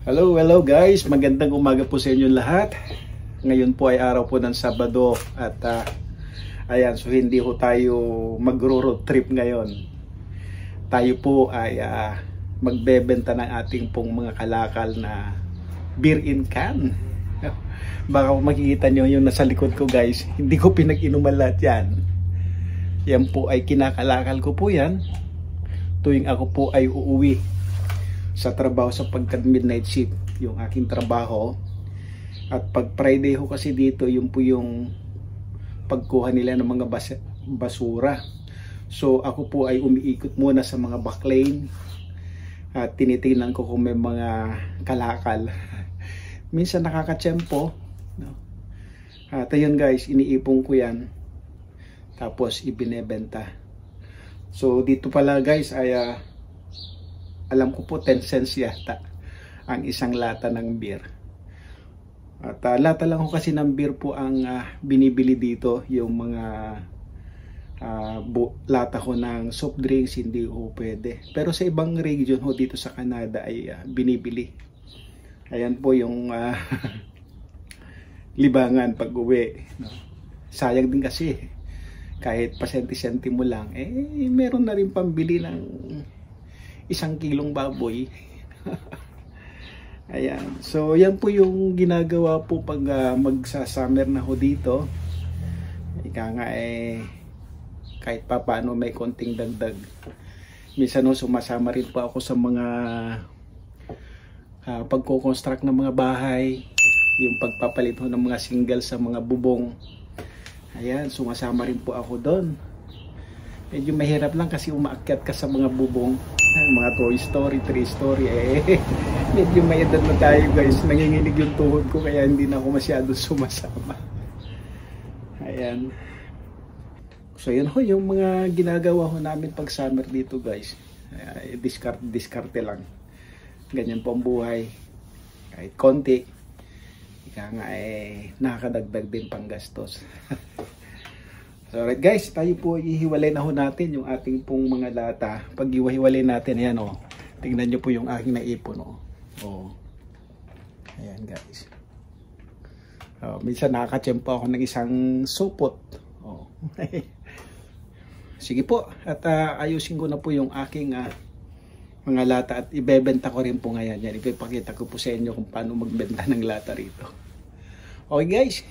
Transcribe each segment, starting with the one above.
Hello, hello guys. Magandang umaga po sa inyo lahat. Ngayon po ay araw po ng Sabado at ayan, so hindi po tayo mag-road trip ngayon. Tayo po ay magbebenta ng ating pong mga kalakal na beer in can. Baka makikita nyo yung nasa likod ko guys, hindi ko pinag-inuman lahat yan. Yan po ay kinakalakal ko po yan tuwing ako po ay uuwi sa trabaho sa pagka midnight shift yung aking trabaho. At pag Friday ho kasi dito yung po yung pagkuha nila ng mga basura. So ako po ay umiikot muna sa mga backlane at tinitingnan ko kung may mga kalakal. Minsan nakakatsempo, no? At ayun guys, iniipon ko yan tapos ibinebenta. So dito pala guys ay alam ko po 10 cents yata ang isang lata ng beer. At lata lang ko kasi ng beer po ang binibili dito. Yung mga lata ko ng soft drinks hindi ho pwede. Pero sa ibang region ho dito sa Canada ay binibili. Ayan po yung libangan pag uwi, no? Sayang din kasi kahit pasenti-senti mo lang meron na rin pambili ng 1 kilong baboy. Ayan. So yan po yung ginagawa po pag magsa-summer na ho dito. Ika nga kahit pa paano may konting dagdag. Minsan sumasama rin po ako sa mga pagko-construct ng mga bahay, yung pagpapalit ho ng mga single sa mga bubong. Ayan, sumasama rin po ako doon. Medyo mahirap lang kasi umaakyat ka sa mga bubong, mga 2 story, 3 story. Medyo may edad na tayo guys, nanginginig yung tuhod ko kaya hindi na ako masyado sumasama. Ayan. So yun ho yung mga ginagawa ho namin pag summer dito guys. Diskarte lang. Ganyan po ang buhay. Kahit konti, ika nga nakakadagdag din pang gastos. So alright guys, tayo po ihiwalay na ho natin yung ating pong mga lata. Pag ihiwalay natin, ayan o. Tingnan nyo po yung aking naipon o. Ayan guys. Minsan nakakatsempo ako ng isang supot. Sige po, at ayusin ko na po yung aking mga lata at ibebenta ko rin po ngayon. Yan, ipapakita ko po sa inyo kung paano magbenta ng lata rito. Okay guys.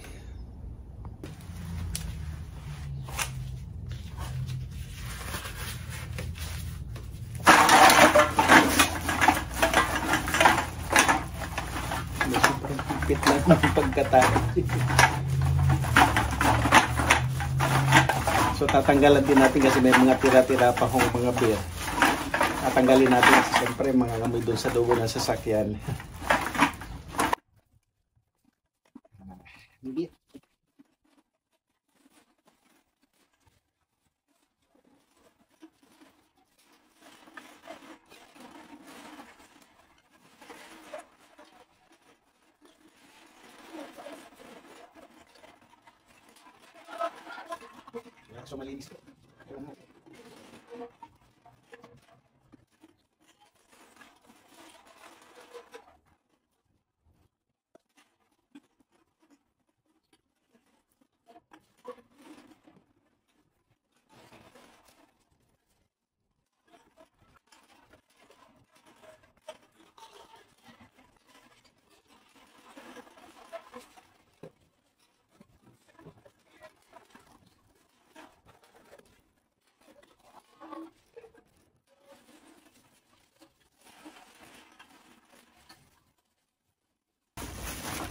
So tatanggalan din natin kasi may mga tira-tira pa kong mga beer. Tatanggalin natin kasi siyempre mga amoy doon sa dugo ng sasakyan. Hindi. So malinis ko.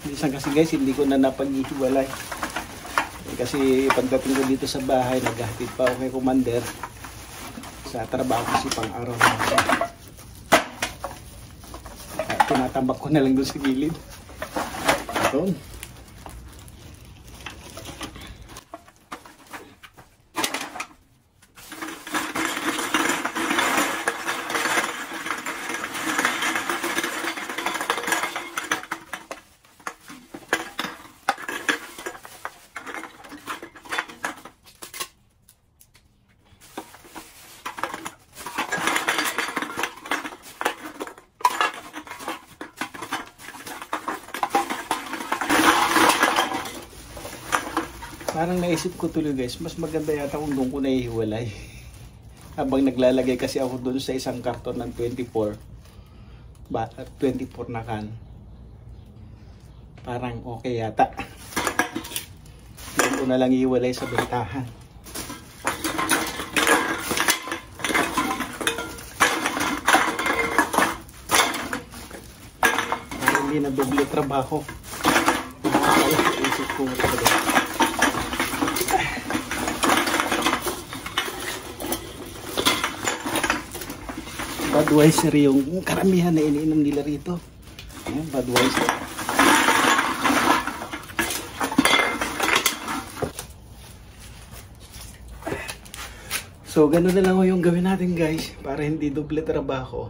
Minsan kasi guys, hindi ko na napag-ihiwalay. Kasi pagdating ko dito sa bahay, naghahatid pa ako kay Commander sa trabaho kasi pang araw na siya. Tinatambak ko na lang doon sa gilid. Ito. Parang naisip ko tuloy guys, mas maganda yata kung doon ko naihiwalay. Habang naglalagay kasi ako doon sa isang karton ng 24 na can. Parang okay yata. Doon ko na lang ihiwalay sa bentahan. Parang hindi na doble trabaho. Isip ko Budweiser yung karamihan na iniinom nila rito. Ayan, Budweiser. So, ganun na lang yung gawin natin guys para hindi doble trabaho.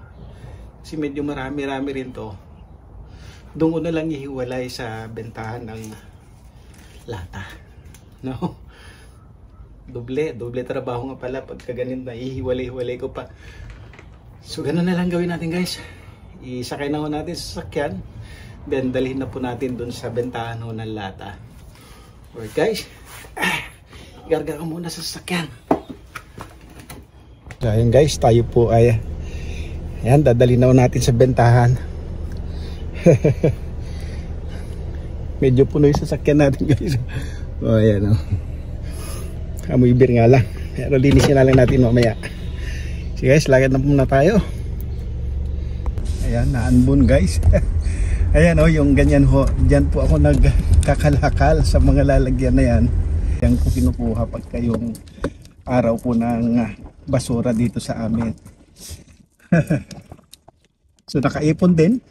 Kasi medyo marami-rami rin to. Doon ko na lang ihiwalay sa bentahan ng lata. No? Doble trabaho nga pala pagka ganun na ihiwalay-hiwalay ko pa. So ganun na lang gawin natin guys. Isakay na ho natin sa sasakyan. Then dalhin na po natin dun sa bentahan ho ng lata. Alright guys. Garga ka muna sa sasakyan. So ayun guys, tayo po ay ayan, dadalhin na ho natin sa bentahan. Medyo puno yung sasakyan natin guys. O ayan o. Amoy beer nga lang. Pero linisin na lang natin mamaya. So guys, lagyan na muna tayo. Ayan, naanbon guys. Ayan o, yung ganyan ho. Diyan po ako nagkakalakal sa mga lalagyan na yan. Yan ko kinukuha pagka yung araw po ng basura dito sa amin. So nakaipon din.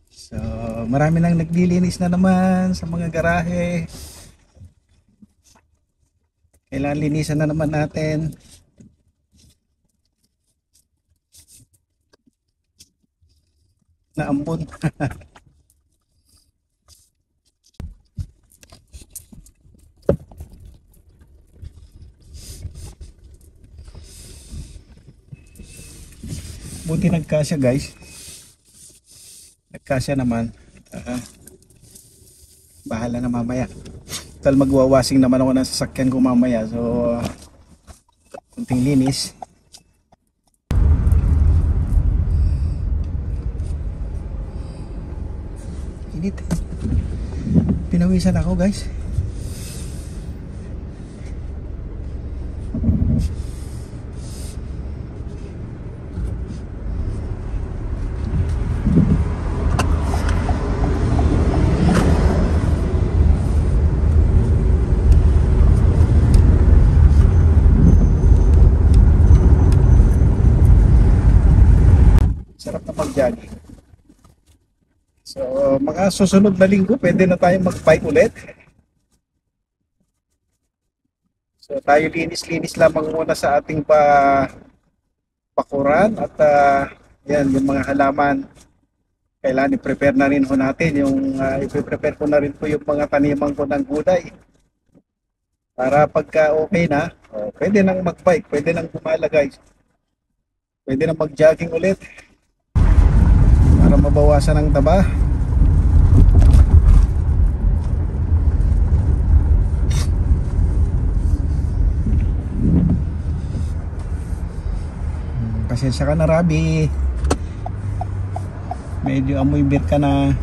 So, marami nang naglilinis na naman sa mga garahe. Kailangan linisan na naman natin. Naambon. Buti nagkasya guys. Nagkasya naman. Bahala na mamaya. Tal magwawashing naman ako ng sasakyan ko mamaya. So kunting linis. Init. Pinawisan ako guys. Sarap na mag-jogging. So, mga susunod na linggo, pwede na tayong mag-bike ulit. So, tayo linis-linis lamang muna sa ating bakuran at yan, yung mga halaman. Kailangan i-prepare na rin ho natin. I-prepare ko na rin po yung mga taniman ko ng gulay. Para pagka okay na, pwede nang mag-bike, pwede nang gumala guys. Pwede nang mag-jogging ulit. Para mabawasan ang taba. Pasensya ka na Rabi. Medyo amoy beer ka na.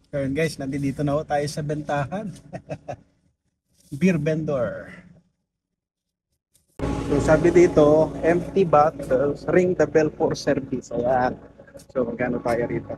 Ayun guys, nandito na ho tayo sa bentahan. Beer vendor. So sabi dito, empty bottles, ring the bell for service. Ayan. So magkano tayo rito?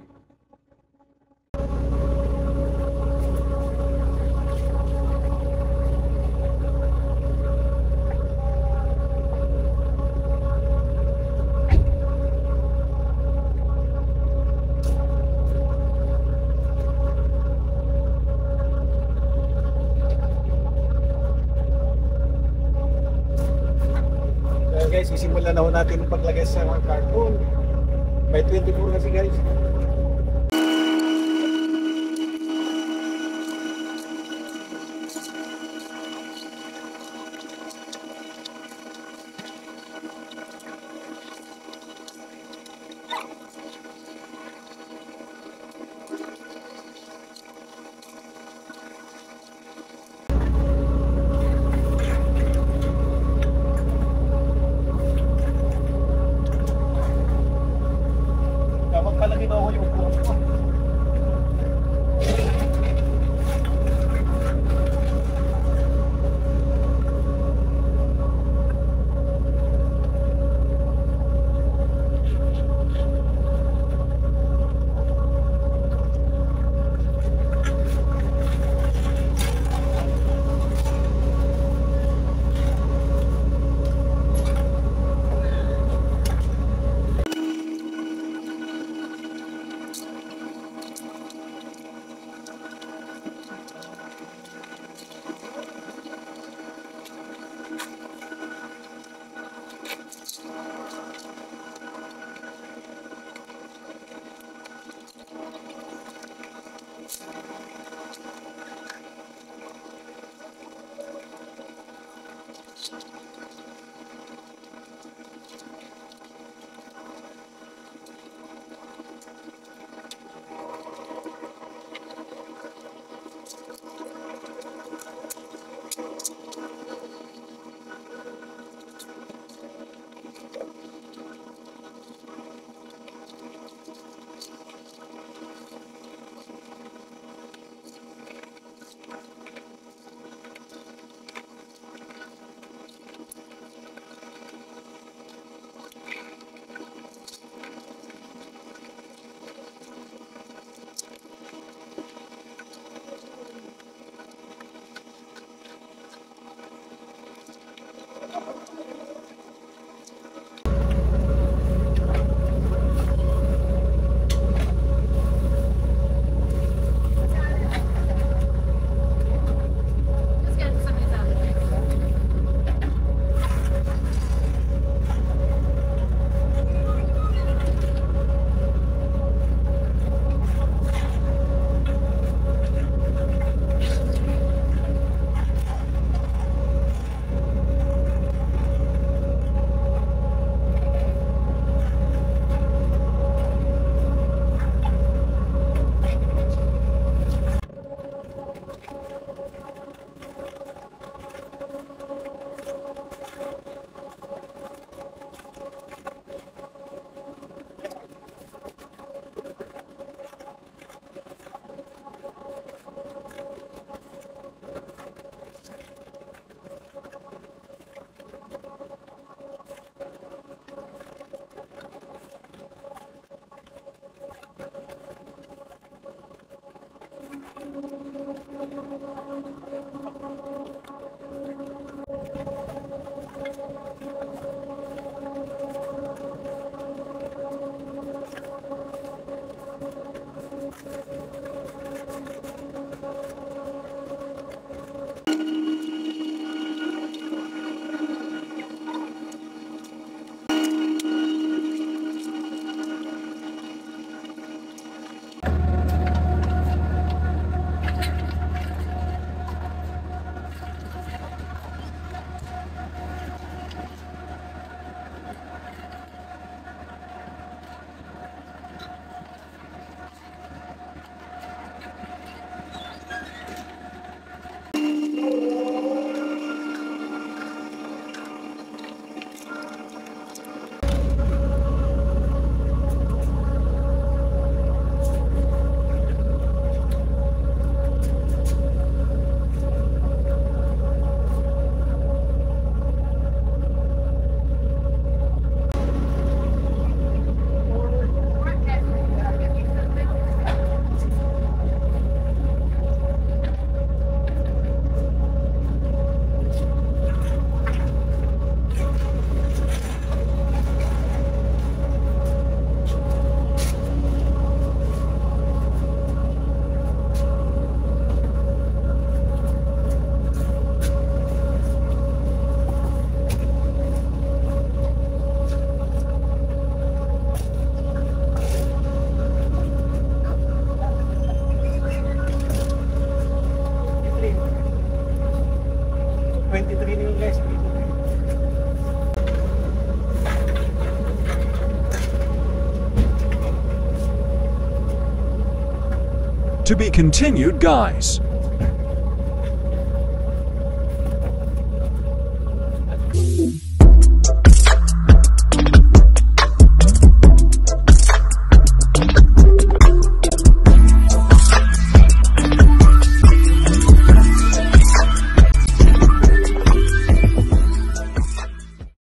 So guys, isimulan na ho natin paglagay sa mga carton. May 24 kasi guys. Kapag palagi na ako yung 23 na yung guys. To be continued, guys.